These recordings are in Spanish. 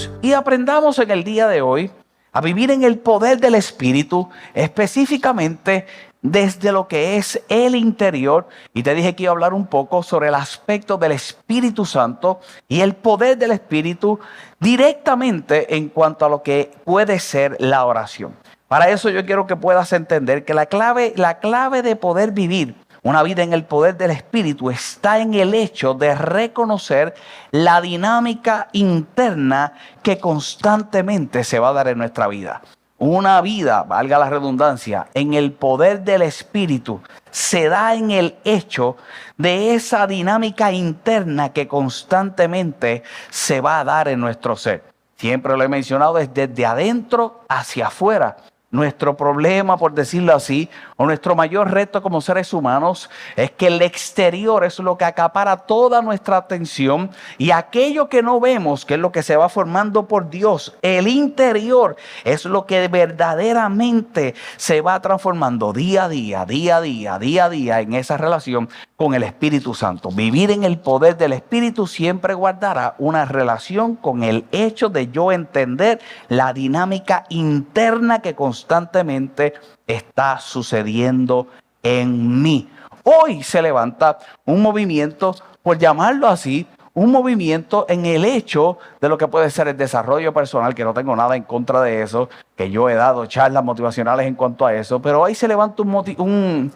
Dios y aprendamos en el día de hoy a vivir en el poder del Espíritu, específicamente desde lo que es el interior. Y te dije que iba a hablar un poco sobre el aspecto del Espíritu Santo y el poder del Espíritu directamente en cuanto a lo que puede ser la oración. Para eso yo quiero que puedas entender que la clave de poder vivir una vida en el poder del Espíritu está en el hecho de reconocer la dinámica interna que constantemente se va a dar en nuestra vida. Una vida, valga la redundancia, en el poder del Espíritu se da en el hecho de esa dinámica interna que constantemente se va a dar en nuestro ser. Siempre lo he mencionado, es desde adentro hacia afuera. Nuestro problema, por decirlo así, o nuestro mayor reto como seres humanos es que el exterior es lo que acapara toda nuestra atención y aquello que no vemos, que es lo que se va formando por Dios, el interior es lo que verdaderamente se va transformando día a día en esa relación con el Espíritu Santo. Vivir en el poder del Espíritu siempre guardará una relación con el hecho de yo entender la dinámica interna que constantemente está sucediendo en mí. Hoy se levanta un movimiento, por llamarlo así, un movimiento en el hecho de lo que puede ser el desarrollo personal, que no tengo nada en contra de eso, que yo he dado charlas motivacionales en cuanto a eso, pero hoy se levanta un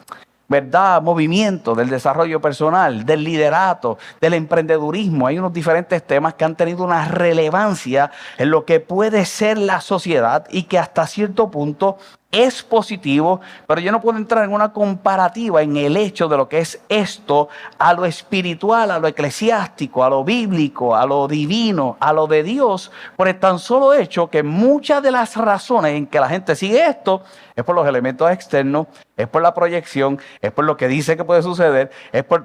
movimiento del desarrollo personal, del liderato, del emprendedurismo. Hay unos diferentes temas que han tenido una relevancia en lo que puede ser la sociedad y que hasta cierto punto es positivo, pero yo no puedo entrar en una comparativa en el hecho de lo que es esto a lo espiritual, a lo eclesiástico, a lo bíblico, a lo divino, a lo de Dios, por el tan solo hecho que muchas de las razones en que la gente sigue esto es por los elementos externos, es por la proyección, es por lo que dice que puede suceder,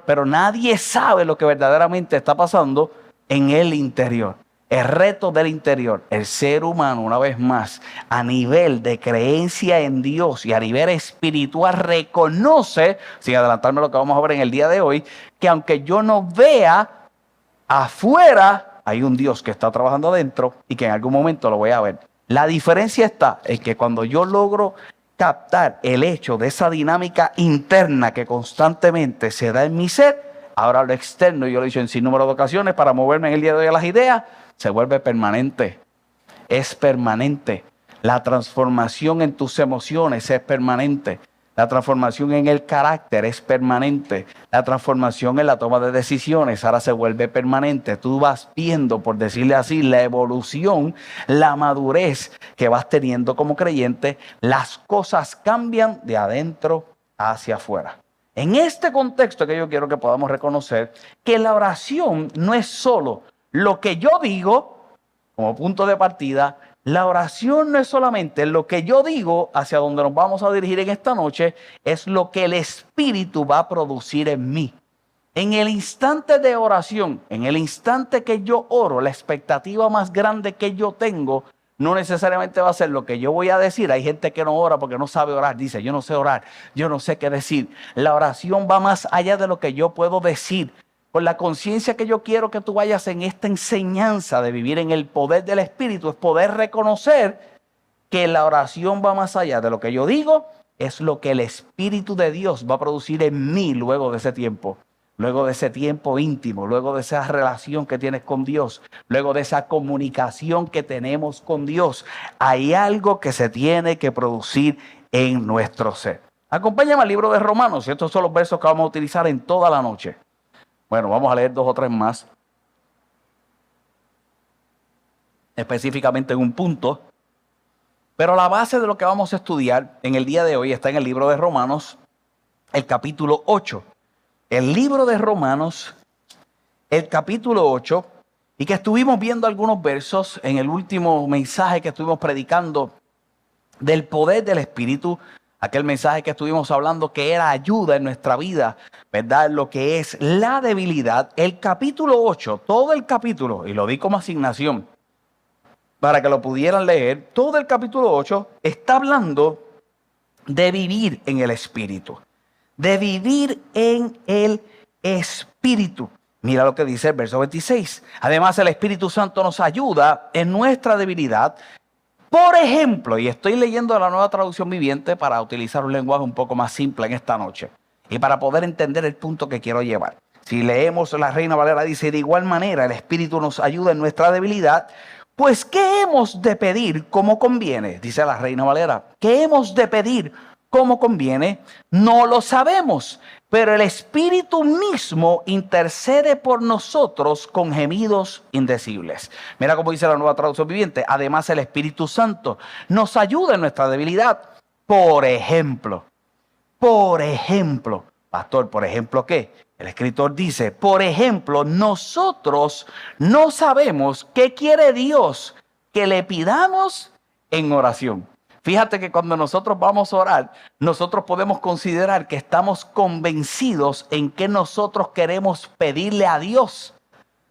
pero nadie sabe lo que verdaderamente está pasando en el interior. El reto del interior, el ser humano, una vez más, a nivel de creencia en Dios y a nivel espiritual, reconoce, sin adelantarme lo que vamos a ver en el día de hoy, que aunque yo no vea afuera, hay un Dios que está trabajando adentro y que en algún momento lo voy a ver. La diferencia está en que cuando yo logro captar el hecho de esa dinámica interna que constantemente se da en mi ser, ahora lo externo, yo lo he dicho en sinnúmero de ocasiones, para moverme en el día de hoy a las ideas, se vuelve permanente, es permanente. La transformación en tus emociones es permanente. La transformación en el carácter es permanente. La transformación en la toma de decisiones ahora se vuelve permanente. Tú vas viendo, por decirle así, la evolución, la madurez que vas teniendo como creyente. Las cosas cambian de adentro hacia afuera. En este contexto que yo quiero que podamos reconocer que la oración no es solo lo que yo digo como punto de partida. La oración no es solamente lo que yo digo hacia donde nos vamos a dirigir en esta noche, es lo que el Espíritu va a producir en mí. En el instante de oración, en el instante que yo oro, la expectativa más grande que yo tengo no necesariamente va a ser lo que yo voy a decir. Hay gente que no ora porque no sabe orar. Dice, yo no sé orar, yo no sé qué decir. La oración va más allá de lo que yo puedo decir. Por la conciencia que yo quiero que tú vayas en esta enseñanza de vivir en el poder del Espíritu, es poder reconocer que la oración va más allá de lo que yo digo, es lo que el Espíritu de Dios va a producir en mí luego de ese tiempo íntimo, luego de esa relación que tienes con Dios, luego de esa comunicación que tenemos con Dios. Hay algo que se tiene que producir en nuestro ser. Acompáñame al libro de Romanos, y estos son los versos que vamos a utilizar en toda la noche. Bueno, vamos a leer 2 o 3 más, específicamente en un punto. Pero la base de lo que vamos a estudiar en el día de hoy está en el libro de Romanos, el capítulo 8. El libro de Romanos, el capítulo 8, y que estuvimos viendo algunos versos en el último mensaje que estuvimos predicando del poder del Espíritu. Aquel mensaje que estuvimos hablando que era ayuda en nuestra vida, ¿verdad? Lo que es la debilidad. El capítulo 8, todo el capítulo, y lo di como asignación para que lo pudieran leer, todo el capítulo 8 está hablando de vivir en el Espíritu. De vivir en el Espíritu. Mira lo que dice el verso 26. Además, el Espíritu Santo nos ayuda en nuestra debilidad. Por ejemplo, y estoy leyendo la Nueva Traducción Viviente para utilizar un lenguaje un poco más simple en esta noche y para poder entender el punto que quiero llevar. Si leemos la Reina Valera, dice: de igual manera el Espíritu nos ayuda en nuestra debilidad. Pues, ¿qué hemos de pedir como conviene? Dice la Reina Valera. ¿Qué hemos de pedir como conviene? No lo sabemos, pero el Espíritu mismo intercede por nosotros con gemidos indecibles. Mira cómo dice la Nueva Traducción Viviente. Además, el Espíritu Santo nos ayuda en nuestra debilidad. Por ejemplo, pastor, ¿por ejemplo qué? El escritor dice: por ejemplo, nosotros no sabemos qué quiere Dios que le pidamos en oración. Fíjate que cuando nosotros vamos a orar, nosotros podemos considerar que estamos convencidos en qué nosotros queremos pedirle a Dios.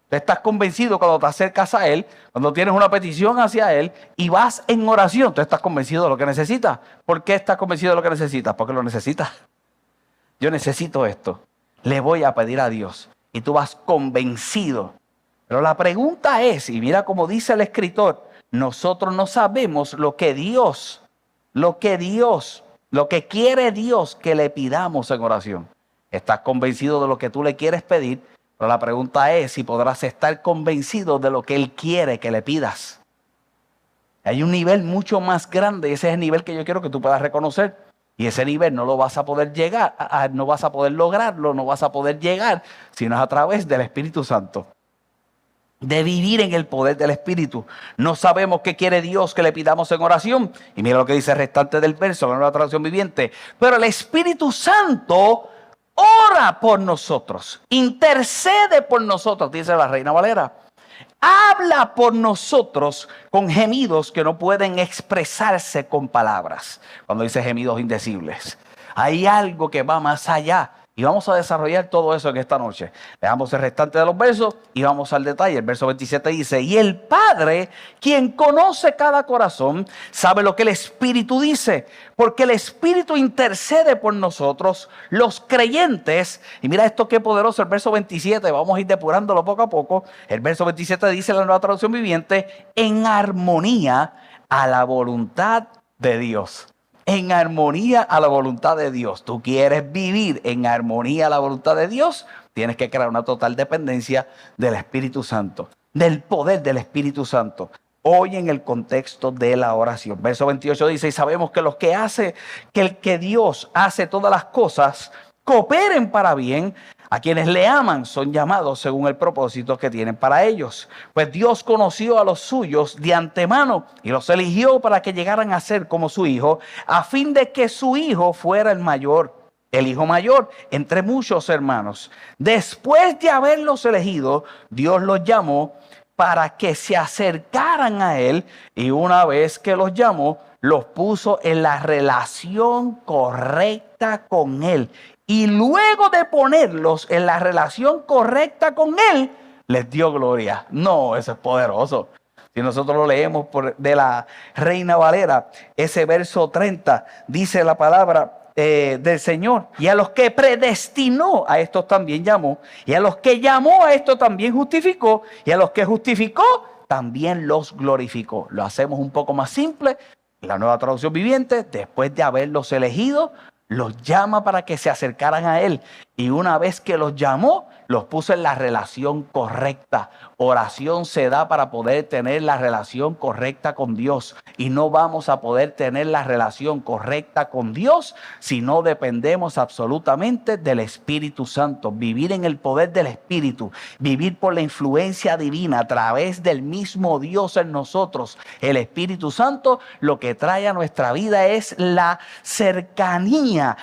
Tú estás convencido cuando te acercas a Él, cuando tienes una petición hacia Él y vas en oración, tú estás convencido de lo que necesitas. ¿Por qué estás convencido de lo que necesitas? Porque lo necesitas. Yo necesito esto. Le voy a pedir a Dios. Y tú vas convencido. Pero la pregunta es, y mira cómo dice el escritor, nosotros no sabemos lo que quiere Dios que le pidamos en oración. ¿Estás convencido de lo que tú le quieres pedir? Pero la pregunta es si podrás estar convencido de lo que Él quiere que le pidas. Hay un nivel mucho más grande, ese es el nivel que yo quiero que tú puedas reconocer. Y ese nivel no lo vas a poder llegar, no vas a poder lograrlo, no vas a poder llegar, sino es a través del Espíritu Santo. De vivir en el poder del Espíritu. No sabemos qué quiere Dios que le pidamos en oración. Y mira lo que dice el restante del verso, en la Nueva Traducción Viviente. Pero el Espíritu Santo ora por nosotros, intercede por nosotros, dice la Reina Valera. Habla por nosotros con gemidos que no pueden expresarse con palabras. Cuando dice gemidos indecibles, hay algo que va más allá. Y vamos a desarrollar todo eso en esta noche. Leamos el restante de los versos y vamos al detalle. El verso 27 dice: y el Padre, quien conoce cada corazón, sabe lo que el Espíritu dice, porque el Espíritu intercede por nosotros, los creyentes. Y mira esto qué poderoso, el verso 27, vamos a ir depurándolo poco a poco. El verso 27 dice en la Nueva Traducción Viviente: en armonía a la voluntad de Dios. En armonía a la voluntad de Dios. Tú quieres vivir en armonía a la voluntad de Dios, tienes que crear una total dependencia del Espíritu Santo, del poder del Espíritu Santo. Hoy en el contexto de la oración. Verso 28 dice: y sabemos que que Dios hace todas las cosas cooperen para bien a quienes le aman, son llamados según el propósito que tienen para ellos. Pues Dios conoció a los suyos de antemano y los eligió para que llegaran a ser como su hijo, a fin de que su hijo fuera el hijo mayor entre muchos hermanos. Después de haberlos elegido, Dios los llamó para que se acercaran a Él, y una vez que los llamó, los puso en la relación correcta con Él. Y luego de ponerlos en la relación correcta con Él, les dio gloria. No, eso es poderoso. Si nosotros lo leemos de la Reina Valera, ese verso 30, dice la palabra del Señor: y a los que predestinó, a estos también llamó, y a los que llamó, a estos también justificó, y a los que justificó, también los glorificó. Lo hacemos un poco más simple. La Nueva Traducción Viviente: después de haberlos elegido, los llama para que se acercaran a Él. Y una vez que los llamó, los puso en la relación correcta. Oración se da para poder tener la relación correcta con Dios. Y no vamos a poder tener la relación correcta con Dios si no dependemos absolutamente del Espíritu Santo. Vivir en el poder del Espíritu, vivir por la influencia divina a través del mismo Dios en nosotros, el Espíritu Santo, lo que trae a nuestra vida es la cercanía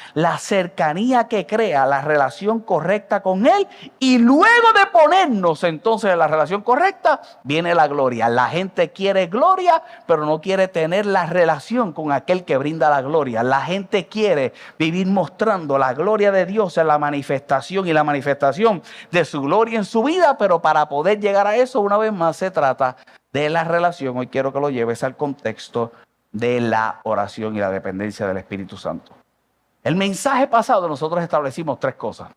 que crea la relación correcta con Él. Y luego de ponernos entonces en la relación correcta, viene la gloria. La gente quiere gloria, pero no quiere tener la relación con aquel que brinda la gloria. La gente quiere vivir mostrando la gloria de Dios en la manifestación y la manifestación de su gloria en su vida, pero para poder llegar a eso, una vez más, se trata de la relación. Hoy quiero que lo lleves al contexto de la oración y la dependencia del Espíritu Santo. El mensaje pasado nosotros establecimos tres cosas.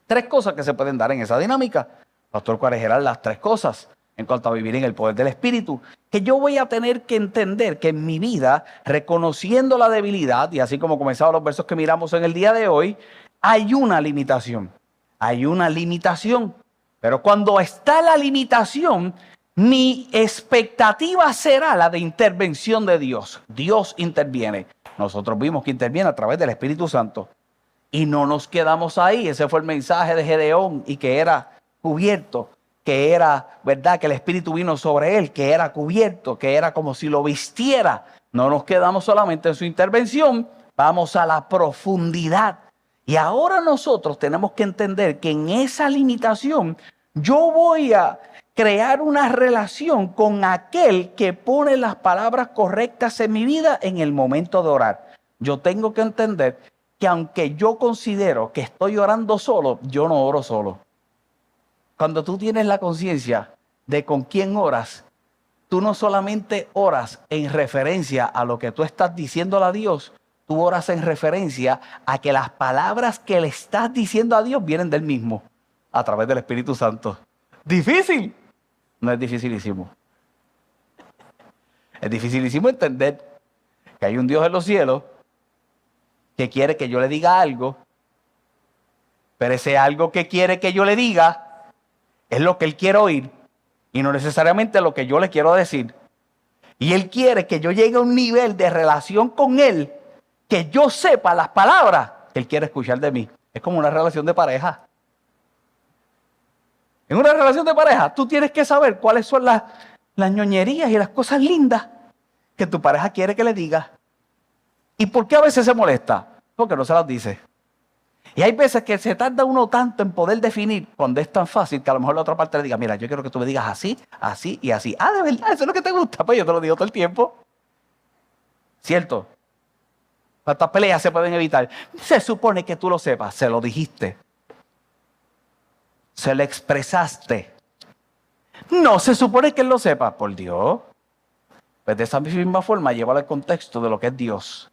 Tres cosas que se pueden dar en esa dinámica. Pastor, ¿cuáles eran las tres cosas en cuanto a vivir en el poder del Espíritu? Que yo voy a tener que entender que en mi vida, reconociendo la debilidad, y así como comenzaban los versos que miramos en el día de hoy, hay una limitación. Hay una limitación. Pero cuando está la limitación, mi expectativa será la de intervención de Dios. Dios interviene. Nosotros vimos que interviene a través del Espíritu Santo. Y no nos quedamos ahí. Ese fue el mensaje de Gedeón y que era cubierto, que era, ¿verdad? Que el Espíritu vino sobre él, que era cubierto, que era como si lo vistiera. No nos quedamos solamente en su intervención, vamos a la profundidad. Y ahora nosotros tenemos que entender que en esa limitación yo voy a crear una relación con aquel que pone las palabras correctas en mi vida en el momento de orar. Yo tengo que entender que aunque yo considero que estoy orando solo, yo no oro solo. Cuando tú tienes la conciencia de con quién oras, tú no solamente oras en referencia a lo que tú estás diciéndole a Dios, tú oras en referencia a que las palabras que le estás diciendo a Dios vienen del mismo, a través del Espíritu Santo. ¿Difícil? No es dificilísimo. Es dificilísimo entender que hay un Dios en los cielos que quiere que yo le diga algo, pero ese algo que quiere que yo le diga es lo que Él quiere oír y no necesariamente lo que yo le quiero decir. Y Él quiere que yo llegue a un nivel de relación con Él, que yo sepa las palabras que Él quiere escuchar de mí. Es como una relación de pareja. En una relación de pareja, tú tienes que saber cuáles son las ñoñerías y las cosas lindas que tu pareja quiere que le digas. ¿Y por qué a veces se molesta? Porque no se las dice. Y hay veces que se tarda uno tanto en poder definir cuando es tan fácil que a lo mejor la otra parte le diga, mira, yo quiero que tú me digas así, así y así. Ah, de verdad, eso es lo que te gusta. Pues yo te lo digo todo el tiempo. ¿Cierto? ¿Cuántas peleas se pueden evitar? Se supone que tú lo sepas, se lo dijiste. Se lo expresaste. No se supone que él lo sepa, por Dios. Pues de esa misma forma, llévalo al contexto de lo que es Dios.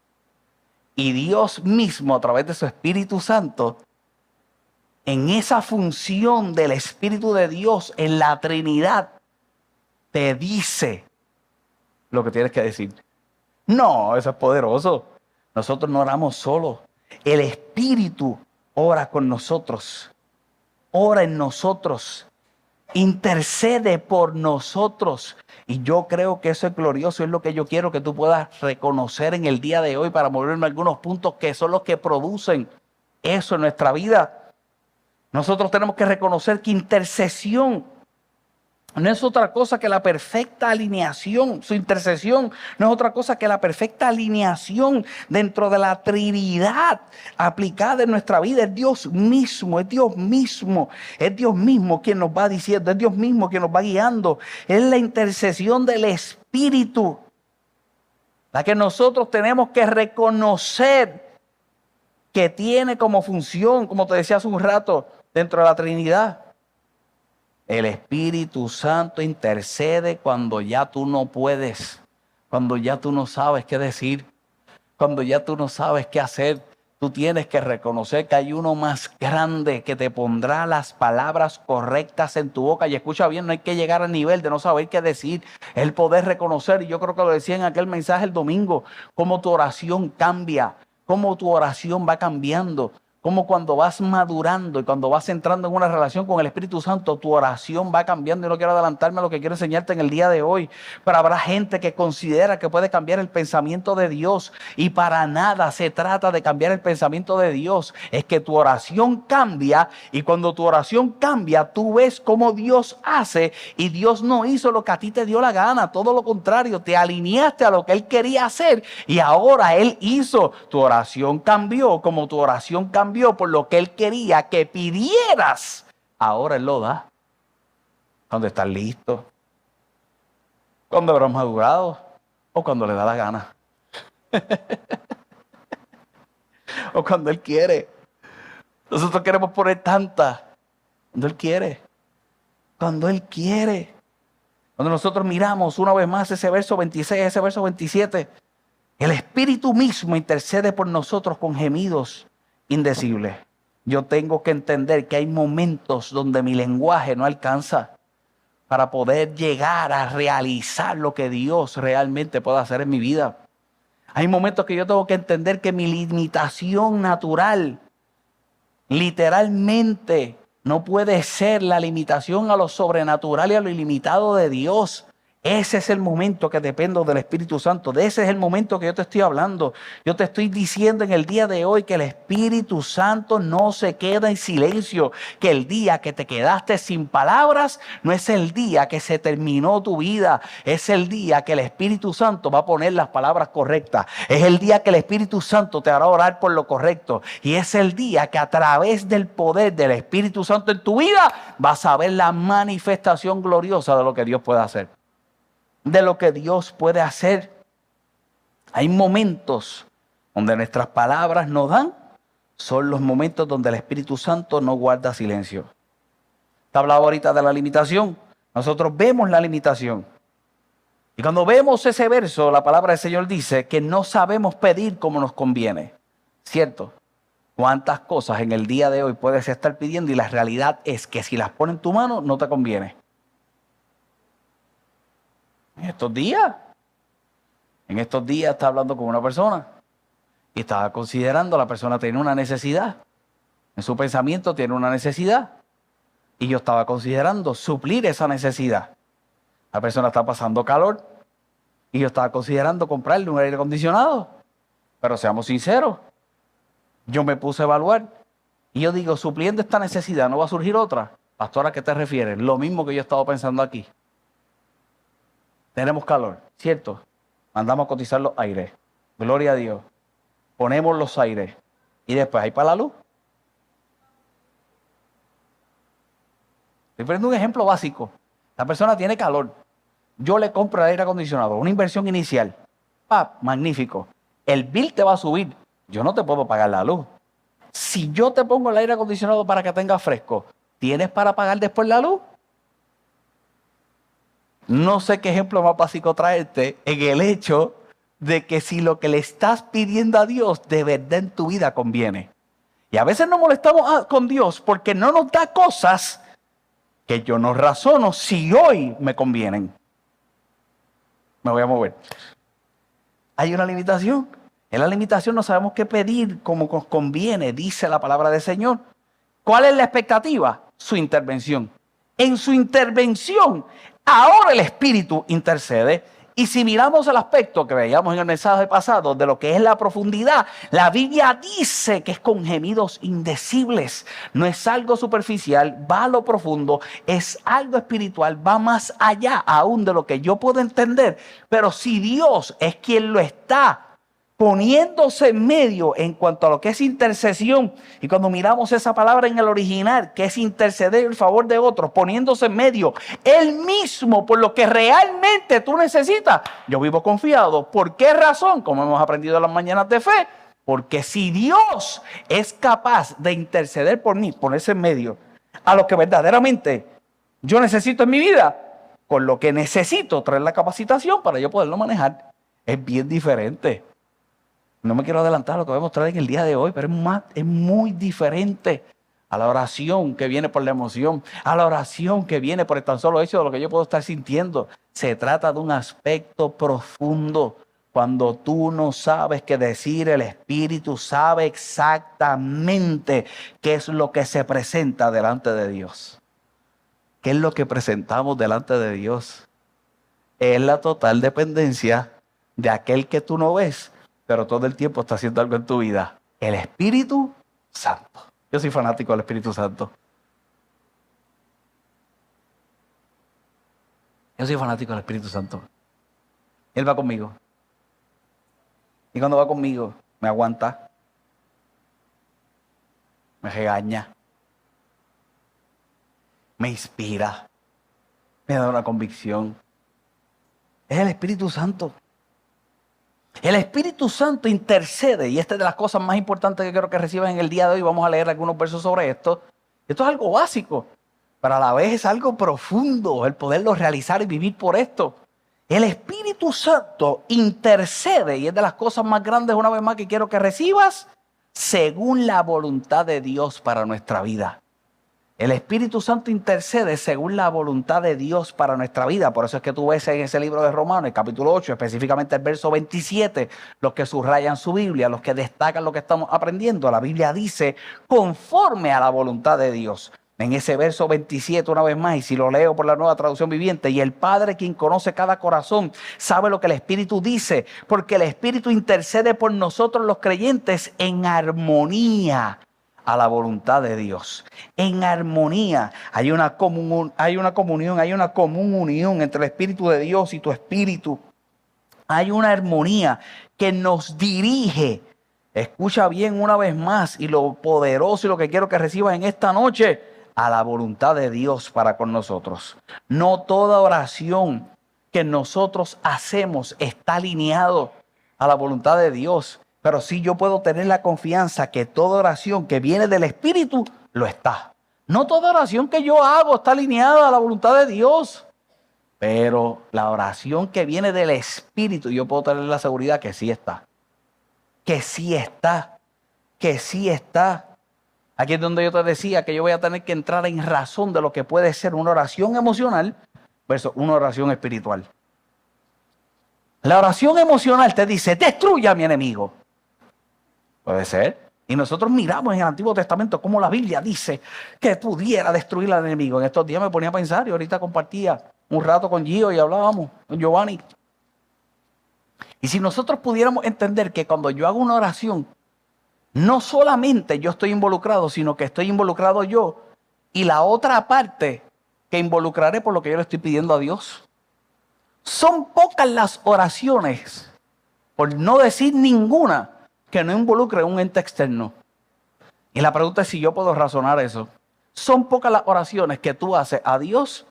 Y Dios mismo, a través de su Espíritu Santo, en esa función del Espíritu de Dios, en la Trinidad, te dice lo que tienes que decir. No, eso es poderoso. Nosotros no oramos solos. El Espíritu ora con nosotros. Ora en nosotros. Intercede por nosotros. Y yo creo que eso es glorioso. Es lo que yo quiero que tú puedas reconocer en el día de hoy para moverme algunos puntos que son los que producen eso en nuestra vida. Nosotros tenemos que reconocer que intercesión no es otra cosa que la perfecta alineación. Su intercesión no es otra cosa que la perfecta alineación dentro de la Trinidad aplicada en nuestra vida. Es Dios mismo, es Dios mismo. Es Dios mismo quien nos va diciendo, es Dios mismo quien nos va guiando. Es la intercesión del Espíritu, la que nosotros tenemos que reconocer que tiene como función, como te decía hace un rato, dentro de la Trinidad. El Espíritu Santo intercede cuando ya tú no puedes, cuando ya tú no sabes qué decir, cuando ya tú no sabes qué hacer. Tú tienes que reconocer que hay uno más grande que te pondrá las palabras correctas en tu boca. Y escucha bien, no hay que llegar al nivel de no saber qué decir, el poder reconocer. Y yo creo que lo decía en aquel mensaje el domingo, cómo tu oración cambia, cómo tu oración va cambiando. Como cuando vas madurando y cuando vas entrando en una relación con el Espíritu Santo, tu oración va cambiando. Y no quiero adelantarme a lo que quiero enseñarte en el día de hoy. Pero habrá gente que considera que puede cambiar el pensamiento de Dios. Y para nada se trata de cambiar el pensamiento de Dios. Es que tu oración cambia. Y cuando tu oración cambia, tú ves cómo Dios hace. Y Dios no hizo lo que a ti te dio la gana. Todo lo contrario, te alineaste a lo que Él quería hacer. Y ahora Él hizo. Tu oración cambió como tu oración cambió por lo que Él quería que pidieras. Ahora Él lo da. Cuando estás listo. Cuando habrás madurado. O cuando le da la gana. O cuando Él quiere. Nosotros queremos poner tantas. Cuando Él quiere. Cuando Él quiere. Cuando nosotros miramos una vez más ese verso 26, ese verso 27. El Espíritu mismo intercede por nosotros con gemidos indecibles. Yo tengo que entender que hay momentos donde mi lenguaje no alcanza para poder llegar a realizar lo que Dios realmente puede hacer en mi vida. Hay momentos que yo tengo que entender que mi limitación natural, literalmente, no puede ser la limitación a lo sobrenatural y a lo ilimitado de Dios. Ese es el momento que dependo del Espíritu Santo. De ese es el momento que yo te estoy hablando. Yo te estoy diciendo en el día de hoy que el Espíritu Santo no se queda en silencio. Que el día que te quedaste sin palabras no es el día que se terminó tu vida. Es el día que el Espíritu Santo va a poner las palabras correctas. Es el día que el Espíritu Santo te hará orar por lo correcto. Y es el día que a través del poder del Espíritu Santo en tu vida vas a ver la manifestación gloriosa de lo que Dios puede hacer. De lo que Dios puede hacer. Hay momentos donde nuestras palabras no dan, son los momentos donde el Espíritu Santo no guarda silencio. Te hablaba ahorita de la limitación. Nosotros vemos la limitación. Y cuando vemos ese verso, la palabra del Señor dice que no sabemos pedir como nos conviene. ¿Cierto? ¿Cuántas cosas en el día de hoy puedes estar pidiendo y la realidad es que si las pones en tu mano no te conviene? En estos días estaba hablando con una persona y estaba considerando, la persona tiene una necesidad. En su pensamiento tiene una necesidad. Y yo estaba considerando suplir esa necesidad. La persona está pasando calor y yo estaba considerando comprarle un aire acondicionado. Pero seamos sinceros, yo me puse a evaluar y yo digo, supliendo esta necesidad, ¿no va a surgir otra? Pastor, ¿a qué te refieres? Lo mismo que yo estaba pensando aquí. Tenemos calor, ¿cierto? Mandamos a cotizar los aires. Gloria a Dios. Ponemos los aires. Y después hay para la luz. Estoy poniendo un ejemplo básico. La persona tiene calor. Yo le compro el aire acondicionado. Una inversión inicial. ¡Pap! Magnífico. El bill te va a subir. Yo no te puedo pagar la luz. Si yo te pongo el aire acondicionado para que tenga fresco, ¿tienes para pagar después la luz? No sé qué ejemplo más básico traerte en el hecho de que si lo que le estás pidiendo a Dios de verdad en tu vida conviene. Y a veces nos molestamos con Dios porque no nos da cosas que yo no razono si hoy me convienen. Me voy a mover. Hay una limitación. En la limitación no sabemos qué pedir como nos conviene, dice la palabra del Señor. ¿Cuál es la expectativa? Su intervención. En su intervención, ahora el Espíritu intercede. Y si miramos el aspecto que veíamos en el mensaje pasado de lo que es la profundidad, la Biblia dice que es con gemidos indecibles. No es algo superficial, va a lo profundo, es algo espiritual, va más allá aún de lo que yo puedo entender. Pero si Dios es quien lo está poniéndose en medio en cuanto a lo que es intercesión, y cuando miramos esa palabra en el original, que es interceder en favor de otros, poniéndose en medio, Él mismo, por lo que realmente tú necesitas, yo vivo confiado. ¿Por qué razón? Como hemos aprendido en las mañanas de fe, porque si Dios es capaz de interceder por mí, ponerse en medio, a lo que verdaderamente yo necesito en mi vida, con lo que necesito traer la capacitación para yo poderlo manejar, es bien diferente. No me quiero adelantar a lo que voy a mostrar en el día de hoy, pero es muy diferente a la oración que viene por la emoción, a la oración que viene por el tan solo hecho de lo que yo puedo estar sintiendo. Se trata de un aspecto profundo. Cuando tú no sabes qué decir, el Espíritu sabe exactamente qué es lo que se presenta delante de Dios. ¿Qué es lo que presentamos delante de Dios? Es la total dependencia de aquel que tú no ves, pero todo el tiempo está haciendo algo en tu vida. El Espíritu Santo. Yo soy fanático del Espíritu Santo. Yo soy fanático del Espíritu Santo. Él va conmigo. Y cuando va conmigo, me aguanta. Me regaña. Me inspira. Me da una convicción. Es el Espíritu Santo. El Espíritu Santo intercede, y esta es de las cosas más importantes que quiero que reciban en el día de hoy. Vamos a leer algunos versos sobre esto. Esto es algo básico, pero a la vez es algo profundo, el poderlo realizar y vivir por esto. El Espíritu Santo intercede, y es de las cosas más grandes, una vez más, que quiero que recibas, según la voluntad de Dios para nuestra vida. El Espíritu Santo intercede según la voluntad de Dios para nuestra vida. Por eso es que tú ves en ese libro de Romanos, el capítulo 8, específicamente el verso 27, los que subrayan su Biblia, los que destacan lo que estamos aprendiendo. La Biblia dice, conforme a la voluntad de Dios. En ese verso 27, una vez más, y si lo leo por la Nueva Traducción Viviente, y el Padre, quien conoce cada corazón, sabe lo que el Espíritu dice, porque el Espíritu intercede por nosotros los creyentes en armonía a la voluntad de Dios. En armonía. Hay una común unión entre el Espíritu de Dios y tu espíritu. Hay una armonía que nos dirige. Escucha bien una vez más, y lo poderoso y lo que quiero que recibas en esta noche, a la voluntad de Dios para con nosotros. No toda oración que nosotros hacemos está alineado a la voluntad de Dios. Pero sí yo puedo tener la confianza que toda oración que viene del Espíritu lo está. No toda oración que yo hago está alineada a la voluntad de Dios. Pero la oración que viene del Espíritu, yo puedo tener la seguridad que sí está. Que sí está. Que sí está. Aquí es donde yo te decía que yo voy a tener que entrar en razón de lo que puede ser una oración emocional versus una oración espiritual. La oración emocional te dice, destruya a mi enemigo. Puede ser. Y nosotros miramos en el Antiguo Testamento cómo la Biblia dice que pudiera destruir al enemigo. En estos días me ponía a pensar y ahorita compartía un rato con Gio y hablábamos con Giovanni. Y si nosotros pudiéramos entender que cuando yo hago una oración, no solamente yo estoy involucrado, sino que estoy involucrado yo y la otra parte que involucraré por lo que yo le estoy pidiendo a Dios. Son pocas las oraciones, por no decir ninguna, que no involucre un ente externo. Y la pregunta es si yo puedo razonar eso. Son pocas las oraciones que tú haces a Dios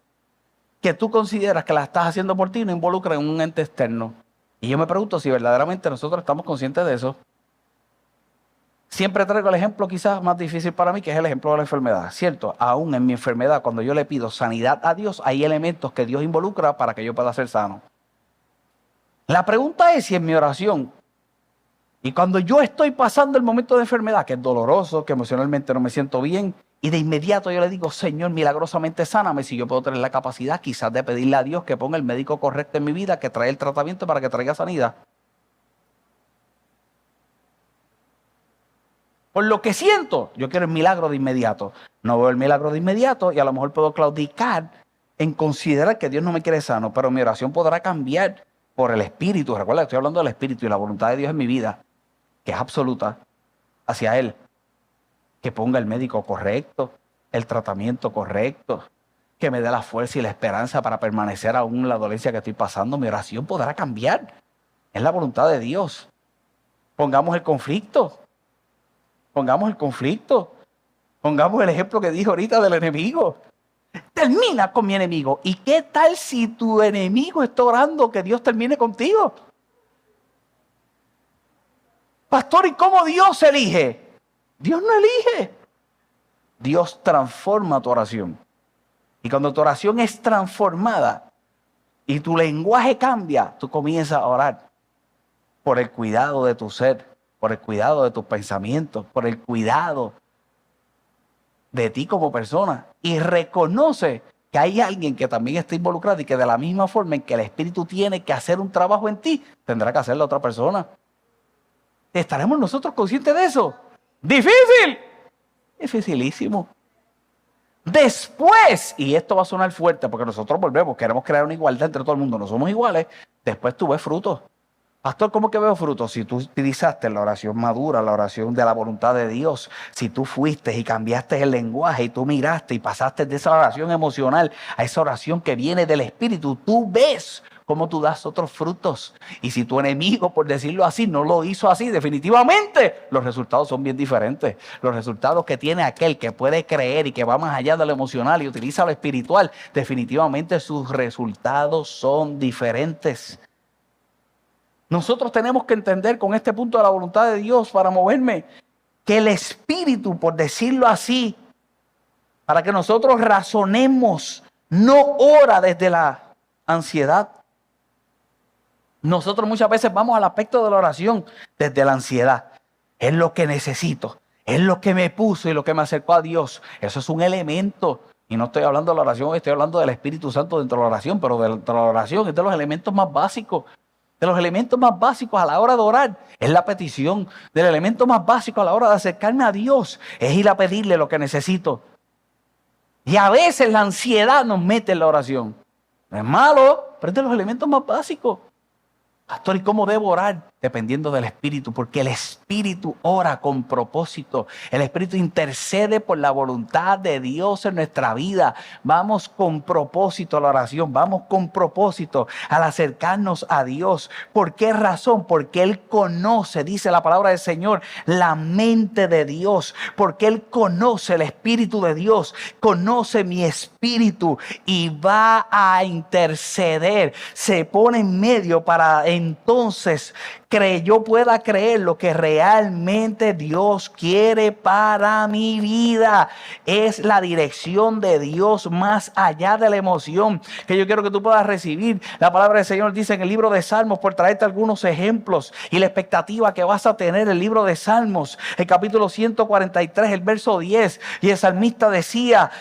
que tú consideras que las estás haciendo por ti y no involucran un ente externo. Y yo me pregunto si verdaderamente nosotros estamos conscientes de eso. Siempre traigo el ejemplo quizás más difícil para mí, que es el ejemplo de la enfermedad. ¿Cierto? Aún en mi enfermedad, cuando yo le pido sanidad a Dios, hay elementos que Dios involucra para que yo pueda ser sano. La pregunta es si en mi oración, y cuando yo estoy pasando el momento de enfermedad, que es doloroso, que emocionalmente no me siento bien, y de inmediato yo le digo, Señor, milagrosamente sáname, si yo puedo tener la capacidad quizás de pedirle a Dios que ponga el médico correcto en mi vida, que trae el tratamiento para que traiga sanidad. Por lo que siento, yo quiero el milagro de inmediato. No veo el milagro de inmediato y a lo mejor puedo claudicar en considerar que Dios no me quiere sano, pero mi oración podrá cambiar por el Espíritu. Recuerda que estoy hablando del Espíritu y la voluntad de Dios en mi vida, que es absoluta, hacia Él. Que ponga el médico correcto, el tratamiento correcto, que me dé la fuerza y la esperanza para permanecer aún en la dolencia que estoy pasando. Mi oración podrá cambiar. Es la voluntad de Dios. Pongamos el conflicto. Pongamos el conflicto. Pongamos el ejemplo que dijo ahorita del enemigo. Termina con mi enemigo. ¿Y qué tal si tu enemigo está orando que Dios termine contigo? Pastor, ¿y cómo Dios elige? Dios no elige. Dios transforma tu oración. Y cuando tu oración es transformada y tu lenguaje cambia, tú comienzas a orar por el cuidado de tu ser, por el cuidado de tus pensamientos, por el cuidado de ti como persona. Y reconoce que hay alguien que también está involucrado y que de la misma forma en que el Espíritu tiene que hacer un trabajo en ti, tendrá que hacer la otra persona. ¿Estaremos nosotros conscientes de eso? ¡Difícil! Dificilísimo. Después, y esto va a sonar fuerte porque nosotros volvemos, queremos crear una igualdad entre todo el mundo, no somos iguales, después tú ves frutos. Pastor, ¿cómo que veo frutos? Si tú utilizaste la oración madura, la oración de la voluntad de Dios, si tú fuiste y cambiaste el lenguaje y tú miraste y pasaste de esa oración emocional a esa oración que viene del Espíritu, tú ves cómo tú das otros frutos. Y si tu enemigo, por decirlo así, no lo hizo así, definitivamente los resultados son bien diferentes. Los resultados que tiene aquel que puede creer y que va más allá de lo emocional y utiliza lo espiritual, definitivamente sus resultados son diferentes. Nosotros tenemos que entender con este punto de la voluntad de Dios para moverme, que el Espíritu, por decirlo así, para que nosotros razonemos, no ora desde la ansiedad. Nosotros muchas veces vamos al aspecto de la oración desde la ansiedad. es lo que necesito, es lo que me puso y lo que me acercó a Dios. Eso es un elemento. Y no estoy hablando de la oración, estoy hablando del Espíritu Santo dentro de la oración, pero dentro de la oración es de los elementos más básicos. De los elementos más básicos a la hora de orar es la petición. Del elemento más básico a la hora de acercarme a Dios es ir a pedirle lo que necesito. Y a veces la ansiedad nos mete en la oración. No es malo, pero es de los elementos más básicos. Pastor, ¿y cómo debo orar? Dependiendo del Espíritu, porque el Espíritu ora con propósito. El Espíritu intercede por la voluntad de Dios en nuestra vida. Vamos con propósito a la oración, vamos con propósito al acercarnos a Dios. ¿Por qué razón? Porque Él conoce, dice la palabra del Señor, la mente de Dios. Porque Él conoce el Espíritu de Dios, conoce mi espíritu y va a interceder. Se pone en medio para entonces yo pueda creer lo que realmente Dios quiere para mi vida. Es la dirección de Dios más allá de la emoción que yo quiero que tú puedas recibir. La palabra del Señor dice en el libro de Salmos, por traerte algunos ejemplos y la expectativa que vas a tener, el libro de Salmos, el capítulo 143, el verso 10, y el salmista decía,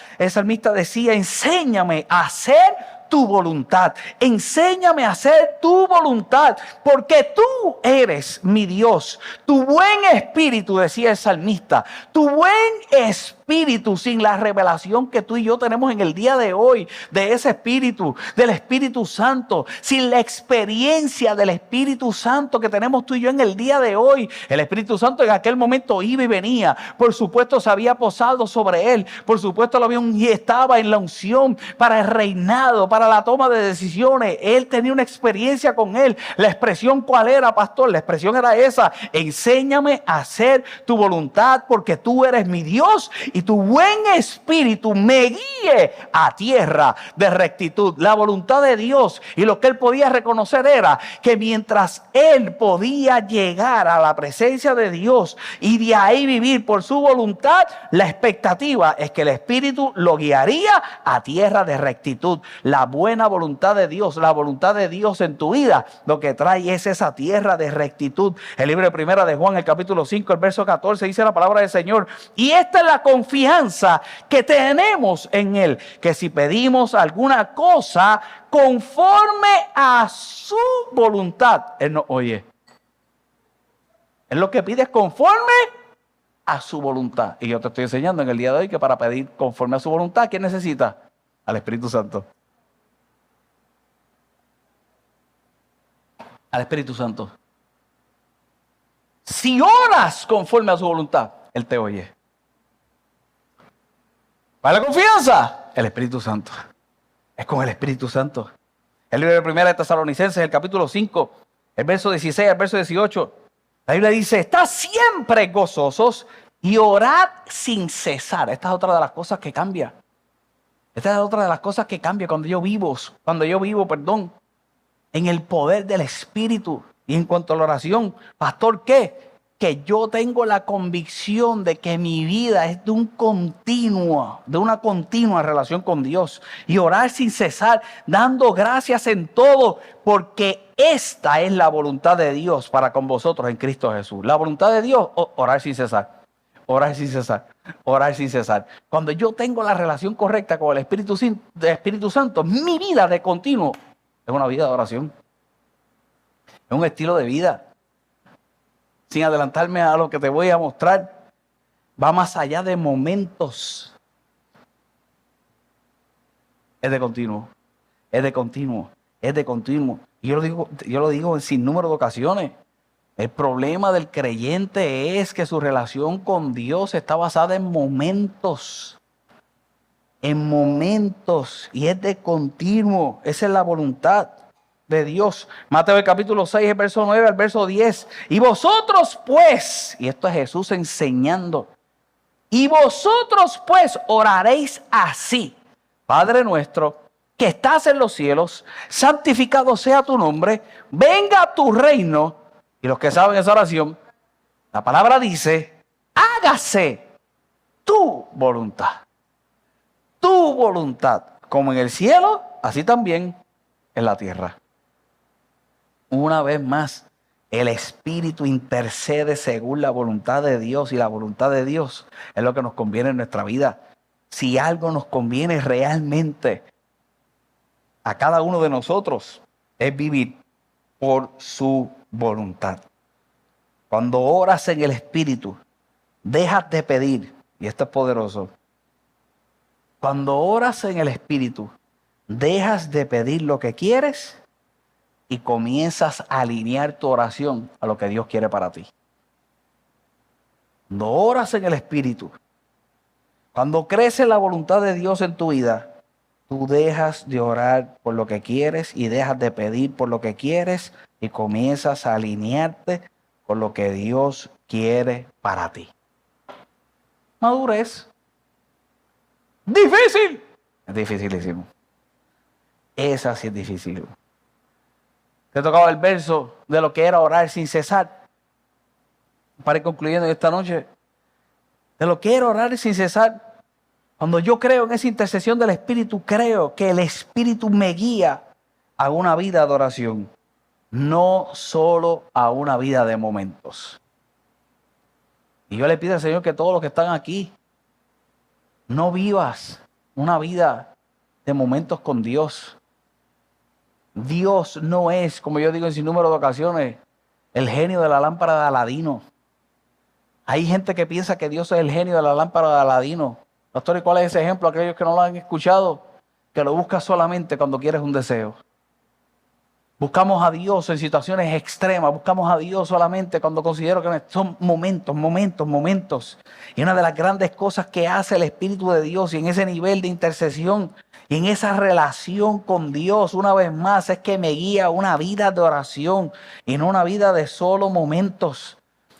enséñame a hacer tu voluntad. Enséñame a hacer tu voluntad, porque tú eres mi Dios. Tu buen espíritu, decía el salmista, tu buen espíritu, sin la revelación que tú y yo tenemos en el día de hoy, de ese espíritu, del Espíritu Santo, sin la experiencia del Espíritu Santo que tenemos tú y yo en el día de hoy. El Espíritu Santo en aquel momento iba y venía, por supuesto se había posado sobre él, por supuesto y estaba en la unción para el reinado, para la toma de decisiones. Él tenía una experiencia con él. La expresión, ¿cuál era, pastor? La expresión era esa: enséñame a hacer tu voluntad, porque tú eres mi Dios y tu buen espíritu me guíe a tierra de rectitud. La voluntad de Dios, y lo que él podía reconocer era que mientras él podía llegar a la presencia de Dios y de ahí vivir por su voluntad, la expectativa es que el Espíritu lo guiaría a tierra de rectitud. La buena voluntad de Dios, la voluntad de Dios en tu vida, lo que trae es esa tierra de rectitud. El libro de Primera de Juan, el capítulo 5, el verso 14, dice la palabra del Señor: y esta es la confianza que tenemos en Él, que si pedimos alguna cosa conforme a su voluntad, Él nos oye. Él lo que pide es conforme a su voluntad. Y yo te estoy enseñando en el día de hoy que para pedir conforme a su voluntad, ¿quién necesita? Al Espíritu Santo. Al Espíritu Santo. Si oras conforme a su voluntad, Él te oye. ¿Para la confianza? El Espíritu Santo. Es con el Espíritu Santo. El libro de Primera de Tesalonicenses, el capítulo 5, el verso 16 al verso 18. La Biblia dice: estad siempre gozosos y orad sin cesar. Esta es otra de las cosas que cambia. Esta es otra de las cosas que cambia cuando yo vivo, en el poder del Espíritu. Y en cuanto a la oración, pastor, ¿qué? Que yo tengo la convicción de que mi vida es de una continua relación con Dios. Y orar sin cesar, dando gracias en todo, porque esta es la voluntad de Dios para con vosotros en Cristo Jesús. La voluntad de Dios, orar sin cesar. Orar sin cesar, orar sin cesar. Cuando yo tengo la relación correcta con el Espíritu Santo, mi vida de continuo es una vida de oración. Es un estilo de vida. Sin adelantarme a lo que te voy a mostrar, va más allá de momentos. Es de continuo, es de continuo, es de continuo. Y yo lo digo en sin número de ocasiones. El problema del creyente es que su relación con Dios está basada en momentos. En momentos. Y es de continuo. Esa es la voluntad de Dios. Mateo el capítulo 6, el verso 9 al verso 10. Y vosotros pues, y esto es Jesús enseñando, y vosotros pues oraréis así: Padre nuestro que estás en los cielos, santificado sea tu nombre, venga tu reino. Y los que saben esa oración, la palabra dice: hágase tu voluntad. Tu voluntad, como en el cielo, así también en la tierra. Una vez más, el Espíritu intercede según la voluntad de Dios, y la voluntad de Dios es lo que nos conviene en nuestra vida. Si algo nos conviene realmente a cada uno de nosotros, es vivir por su voluntad. Cuando oras en el Espíritu, dejas de pedir, y esto es poderoso. Cuando oras en el Espíritu, dejas de pedir lo que quieres y comienzas a alinear tu oración a lo que Dios quiere para ti. Cuando oras en el Espíritu, cuando crece la voluntad de Dios en tu vida, tú dejas de orar por lo que quieres y dejas de pedir por lo que quieres y comienzas a alinearte con lo que Dios quiere para ti. Madurez. Difícil. Es dificilísimo. Esa sí es difícil. Te tocaba el verso de lo que era orar sin cesar. Para ir concluyendo esta noche. De lo que era orar sin cesar. Cuando yo creo en esa intercesión del Espíritu, creo que el Espíritu me guía a una vida de oración. No solo a una vida de momentos. Y yo le pido al Señor que todos los que están aquí, no vivas una vida de momentos con Dios. Dios no es, como yo digo en sin número de ocasiones, el genio de la lámpara de Aladino. Hay gente que piensa que Dios es el genio de la lámpara de Aladino. Pastor, ¿y cuál es ese ejemplo? Aquellos que no lo han escuchado, que lo buscas solamente cuando quieres un deseo. Buscamos a Dios en situaciones extremas, buscamos a Dios solamente cuando considero que son momentos. Y una de las grandes cosas que hace el Espíritu de Dios y en ese nivel de intercesión y en esa relación con Dios, una vez más, es que me guía a una vida de oración y no una vida de solo momentos.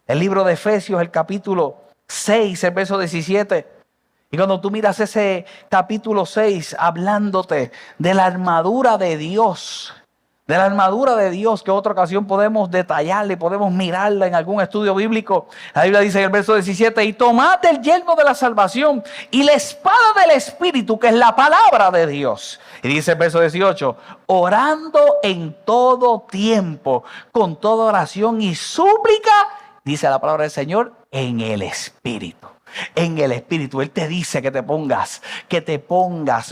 El libro de Efesios, el capítulo 6, el verso 17. Y cuando tú miras ese capítulo 6, hablándote de la armadura de Dios, que en otra ocasión podemos detallarla y podemos mirarla en algún estudio bíblico. La Biblia dice en el verso 17, y tomad el yelmo de la salvación y la espada del Espíritu, que es la palabra de Dios. Y dice el verso 18, orando en todo tiempo, con toda oración y súplica, dice la palabra del Señor, en el Espíritu. En el Espíritu. Él te dice que te pongas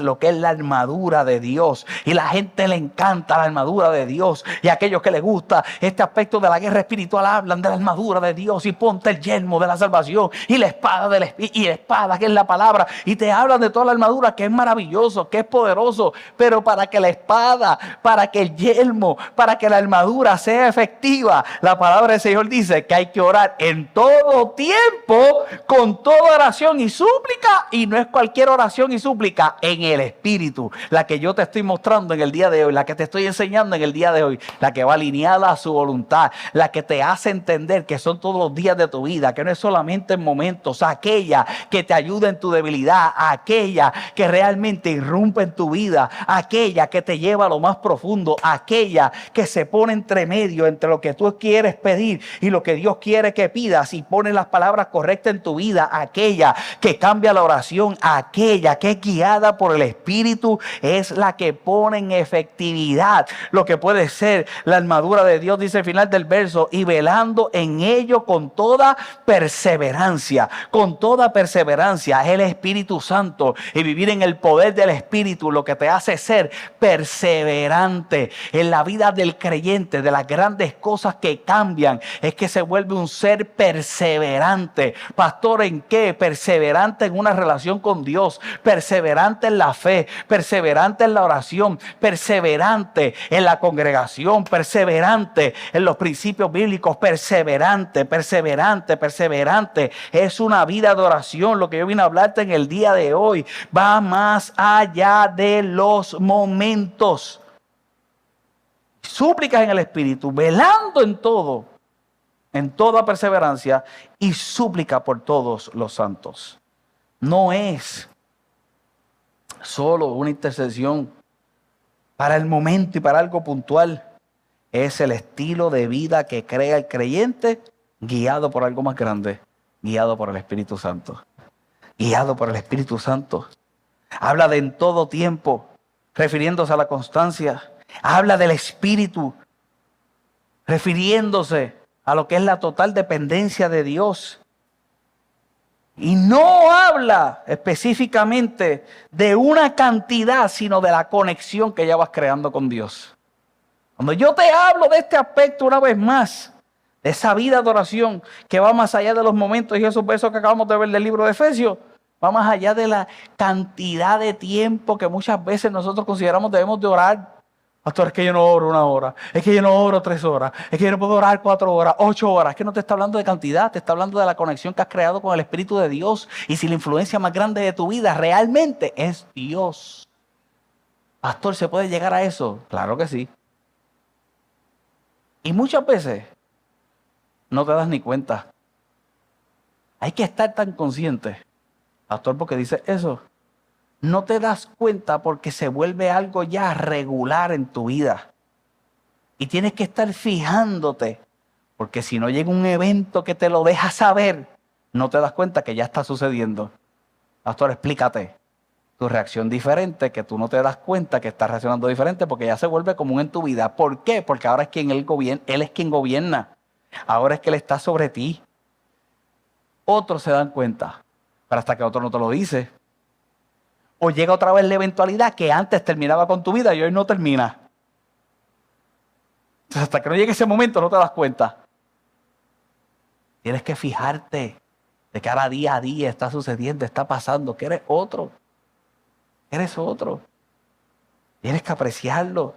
lo que es la armadura de Dios. Y la gente le encanta la armadura de Dios. Y a aquellos que les gusta este aspecto de la guerra espiritual hablan de la armadura de Dios. Y ponte el yelmo de la salvación y la espada del Espíritu, y la espada que es la palabra. Y te hablan de toda la armadura, que es maravilloso, que es poderoso. Pero para que la espada, para que el yelmo, para que la armadura sea efectiva, la palabra del Señor dice que hay que orar en todo tiempo, con toda oración y súplica, y no es cualquier oración y súplica, en el Espíritu, la que yo te estoy mostrando en el día de hoy, la que te estoy enseñando en el día de hoy, la que va alineada a su voluntad, la que te hace entender que son todos los días de tu vida, que no es solamente en momentos, aquella que te ayuda en tu debilidad, aquella que realmente irrumpe en tu vida, aquella que te lleva a lo más profundo, aquella que se pone entre medio entre lo que tú quieres pedir y lo que Dios quiere que pidas, y pone las palabras correctas en tu vida, aquella que cambia la oración, aquella que es guiada por el Espíritu, es la que pone en efectividad lo que puede ser la armadura de Dios. Dice al final del verso, y velando en ello con toda perseverancia. Con toda perseverancia. Es el Espíritu Santo, y vivir en el poder del Espíritu lo que te hace ser perseverante en la vida del creyente. De las grandes cosas que cambian es que se vuelve un ser perseverante. Pastor, ¿en qué? Perseverante en una relación con Dios, perseverante en la fe, perseverante en la oración, perseverante en la congregación, perseverante en los principios bíblicos, perseverante. Es una vida de oración. Lo que yo vine a hablarte en el día de hoy va más allá de los momentos. Súplicas en el Espíritu, velando en todo, en toda perseverancia, y súplica por todos los santos. No es solo una intercesión para el momento y para algo puntual. Es el estilo de vida que crea el creyente, guiado por algo más grande, guiado por el Espíritu Santo. Guiado por el Espíritu Santo. Habla de en todo tiempo, refiriéndose a la constancia. Habla del Espíritu, refiriéndose a lo que es la total dependencia de Dios. Y no habla específicamente de una cantidad, sino de la conexión que ya vas creando con Dios. Cuando yo te hablo de este aspecto una vez más, de esa vida de oración que va más allá de los momentos y esos versos que acabamos de ver del libro de Efesios, va más allá de la cantidad de tiempo que muchas veces nosotros consideramos debemos de orar. Pastor, es que yo no oro 1 hora, es que yo no oro 3 horas, es que yo no puedo orar 4 horas, 8 horas. Es que no te está hablando de cantidad, te está hablando de la conexión que has creado con el Espíritu de Dios. Y si la influencia más grande de tu vida realmente es Dios. Pastor, ¿se puede llegar a eso? Claro que sí. Y muchas veces no te das ni cuenta. Hay que estar tan consciente. Pastor, ¿por qué dice eso? No te das cuenta porque se vuelve algo ya regular en tu vida. Y tienes que estar fijándote. Porque si no llega un evento que te lo deja saber, no te das cuenta que ya está sucediendo. Pastor, explícate. Tu reacción diferente, que tú no te das cuenta que estás reaccionando diferente porque ya se vuelve común en tu vida. ¿Por qué? Porque ahora es quien él es quien gobierna. Ahora es que Él está sobre ti. Otros se dan cuenta, pero hasta que otro no te lo dice. O llega otra vez la eventualidad que antes terminaba con tu vida y hoy no termina. Entonces, hasta que no llegue ese momento no te das cuenta. Tienes que fijarte de que ahora día a día está sucediendo, está pasando, que eres otro. Eres otro. Tienes que apreciarlo.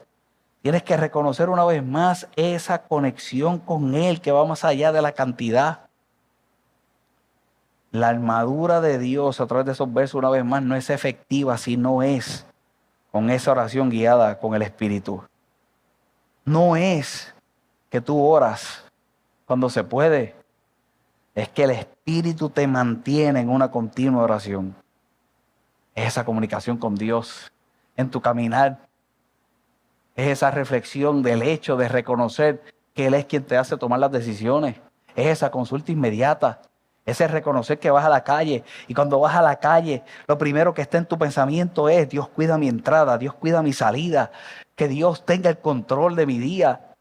Tienes que reconocer una vez más esa conexión con Él que va más allá de la cantidad. La armadura de Dios a través de esos versos una vez más no es efectiva si no es con esa oración guiada con el Espíritu. No es que tú oras cuando se puede. Es que el Espíritu te mantiene en una continua oración. Es esa comunicación con Dios en tu caminar. Es esa reflexión del hecho de reconocer que Él es quien te hace tomar las decisiones. Es esa consulta inmediata. Ese reconocer que vas a la calle y cuando vas a la calle, lo primero que está en tu pensamiento es: Dios cuida mi entrada, Dios cuida mi salida, que Dios tenga el control de mi día.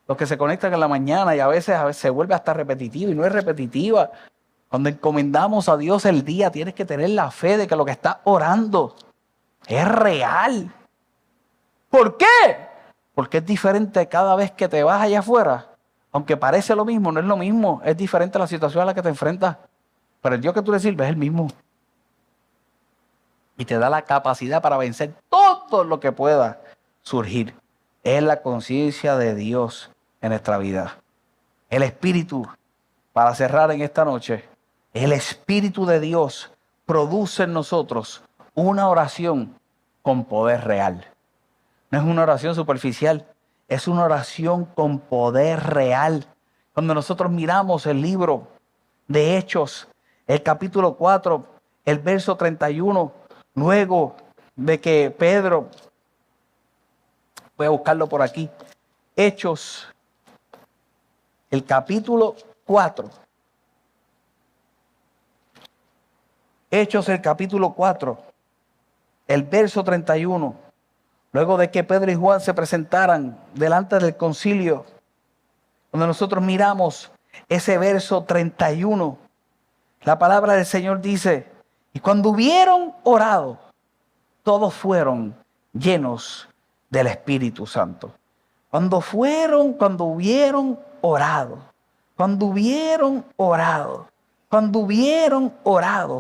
Los que se conectan en la mañana y a veces se vuelve hasta repetitivo y no es repetitiva. Cuando encomendamos a Dios el día, tienes que tener la fe de que lo que estás orando es real. ¿Por qué? Porque es diferente cada vez que te vas allá afuera. Aunque parece lo mismo, no es lo mismo. Es diferente la situación a la que te enfrentas. Pero el Dios que tú le sirves es el mismo. Y te da la capacidad para vencer todo lo que pueda surgir. Es la conciencia de Dios en nuestra vida. El Espíritu, para cerrar en esta noche, el Espíritu de Dios produce en nosotros una oración con poder real. No es una oración superficial. Es una oración con poder real. Cuando nosotros miramos el libro de Hechos, el capítulo 4, el verso 31, luego de que Pedro, voy a buscarlo por aquí, Hechos, el capítulo 4. Hechos, el capítulo 4, el verso 31. Luego de que Pedro y Juan se presentaran delante del concilio, cuando nosotros miramos ese verso 31, la palabra del Señor dice: y cuando hubieron orado, todos fueron llenos del Espíritu Santo. Cuando hubieron orado,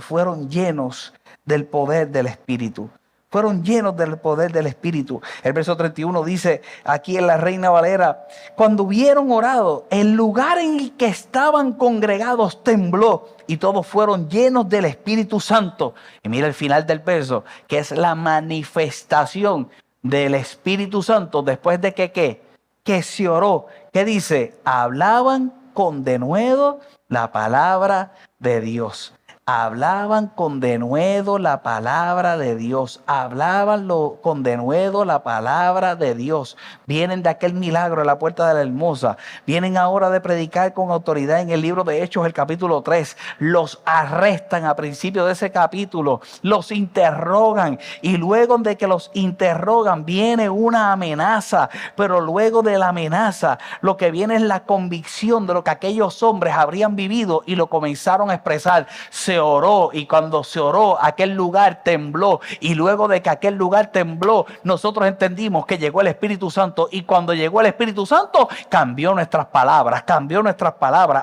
fueron llenos del poder del Espíritu. Fueron llenos del poder del Espíritu. El verso 31 dice aquí en la Reina Valera: cuando hubieron orado, el lugar en el que estaban congregados tembló y todos fueron llenos del Espíritu Santo. Y mira el final del verso, que es la manifestación del Espíritu Santo después de que ¿qué? Que se oró. ¿Qué dice? Hablaban con denuedo la palabra de Dios. hablaban con denuedo la palabra de Dios, hablaban con denuedo la palabra de Dios. Vienen de aquel milagro en la puerta de la Hermosa, vienen ahora de predicar con autoridad en el libro de Hechos, el capítulo 3. Los arrestan a principio de ese capítulo, los interrogan y luego de que los interrogan viene una amenaza, pero luego de la amenaza lo que viene es la convicción de lo que aquellos hombres habrían vivido y lo comenzaron a expresar. Se oró y cuando se oró aquel lugar tembló y luego de que aquel lugar tembló nosotros entendimos que llegó el Espíritu Santo y cuando llegó el Espíritu Santo cambió nuestras palabras,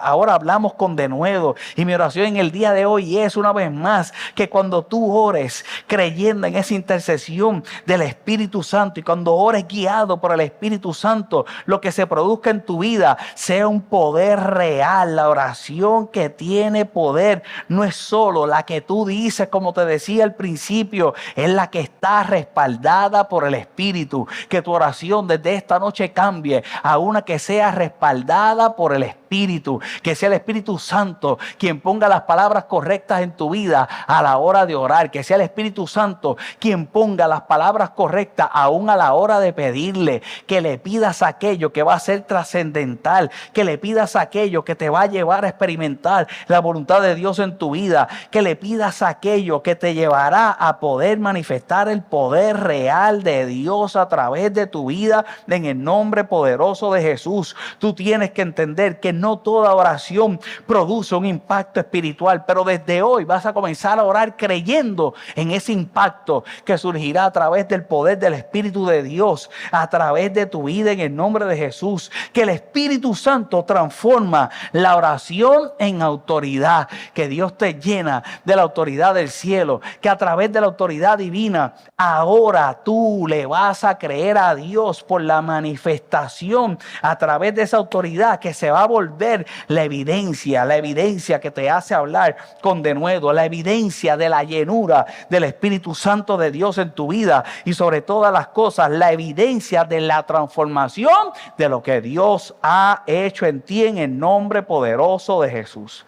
ahora hablamos con denuedo y mi oración en el día de hoy es una vez más que cuando tú ores creyendo en esa intercesión del Espíritu Santo y cuando ores guiado por el Espíritu Santo, lo que se produzca en tu vida sea un poder real. La oración que tiene poder no es solo la que tú dices, como te decía al principio, es la que está respaldada por el Espíritu. Que tu oración desde esta noche cambie a una que sea respaldada por el Espíritu. Que sea el Espíritu Santo quien ponga las palabras correctas en tu vida a la hora de orar. Que sea el Espíritu Santo quien ponga las palabras correctas aún a la hora de pedirle. Que le pidas aquello que va a ser trascendental. Que le pidas aquello que te va a llevar a experimentar la voluntad de Dios en tu vida, que le pidas aquello que te llevará a poder manifestar el poder real de Dios a través de tu vida en el nombre poderoso de Jesús. Tú tienes que entender que no toda oración produce un impacto espiritual, pero desde hoy vas a comenzar a orar creyendo en ese impacto que surgirá a través del poder del Espíritu de Dios, a través de tu vida en el nombre de Jesús. Que el Espíritu Santo transforma la oración en autoridad, que Dios te llena de la autoridad del cielo, que a través de la autoridad divina ahora tú le vas a creer a Dios por la manifestación a través de esa autoridad que se va a volver la evidencia que te hace hablar con denuedo, la evidencia de la llenura del Espíritu Santo de Dios en tu vida y sobre todas las cosas la evidencia de la transformación de lo que Dios ha hecho en ti en el nombre poderoso de Jesús.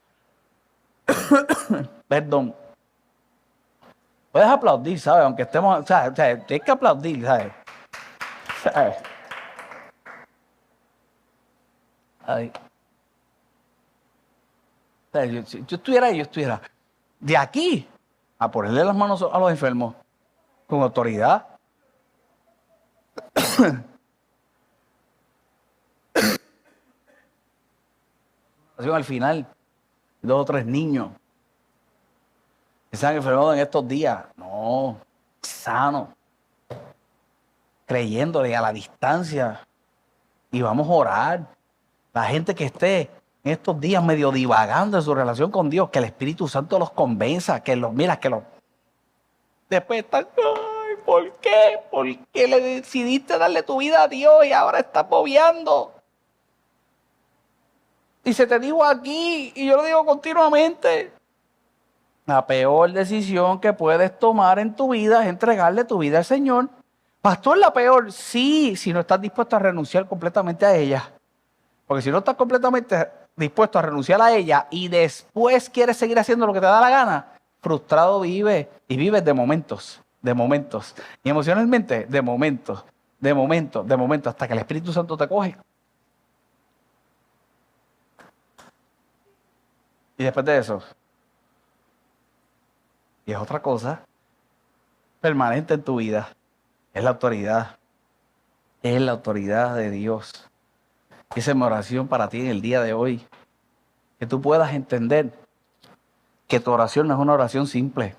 Perdón. Puedes aplaudir, ¿sabes? Aunque estemos, o sea, tienes que aplaudir, ¿sabes? Ay. O sea, si yo estuviera de aquí a ponerle las manos a los enfermos con autoridad. Al final, 2 o 3 niños que se han enfermado en estos días. No, sano. Creyéndole a la distancia. Y vamos a orar. La gente que esté en estos días medio divagando en su relación con Dios, que el Espíritu Santo los convenza, que los después están, ay, ¿por qué? ¿Por qué le decidiste darle tu vida a Dios y ahora estás bobeando? Y se te digo aquí, y yo lo digo continuamente, la peor decisión que puedes tomar en tu vida es entregarle tu vida al Señor. Pastor, la peor, sí, si no estás dispuesto a renunciar completamente a ella. Porque si no estás completamente dispuesto a renunciar a ella y después quieres seguir haciendo lo que te da la gana, frustrado vives y vives de momentos. Y emocionalmente, de momentos, hasta que el Espíritu Santo te coge. Y después de eso, y es otra cosa permanente en tu vida, es la autoridad de Dios. Esa es mi oración para ti en el día de hoy, que tú puedas entender que tu oración no es una oración simple,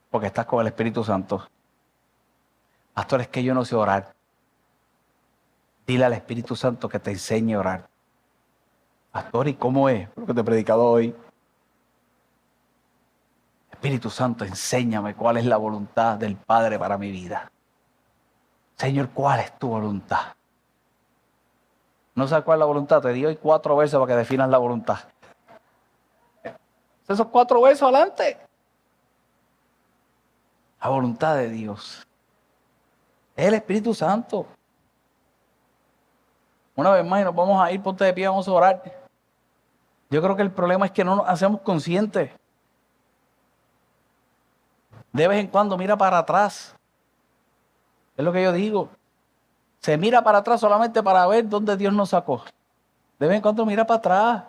porque estás con el Espíritu Santo. Pastor, es que yo no sé orar. Dile al Espíritu Santo que te enseñe a orar. Pastor, ¿y cómo es lo que te he predicado hoy? Espíritu Santo, enséñame cuál es la voluntad del Padre para mi vida. Señor, ¿cuál es tu voluntad? No sabes cuál es la voluntad. Te di hoy 4 versos para que definas la voluntad. Esos 4 versos adelante. La voluntad de Dios. Es el Espíritu Santo. Una vez más y nos vamos a ir, ponte de pie, vamos a orar. Yo creo que el problema es que no nos hacemos conscientes De vez en cuando mira para atrás. Es lo que yo digo. Se mira para atrás solamente para ver dónde Dios nos sacó. De vez en cuando mira para atrás.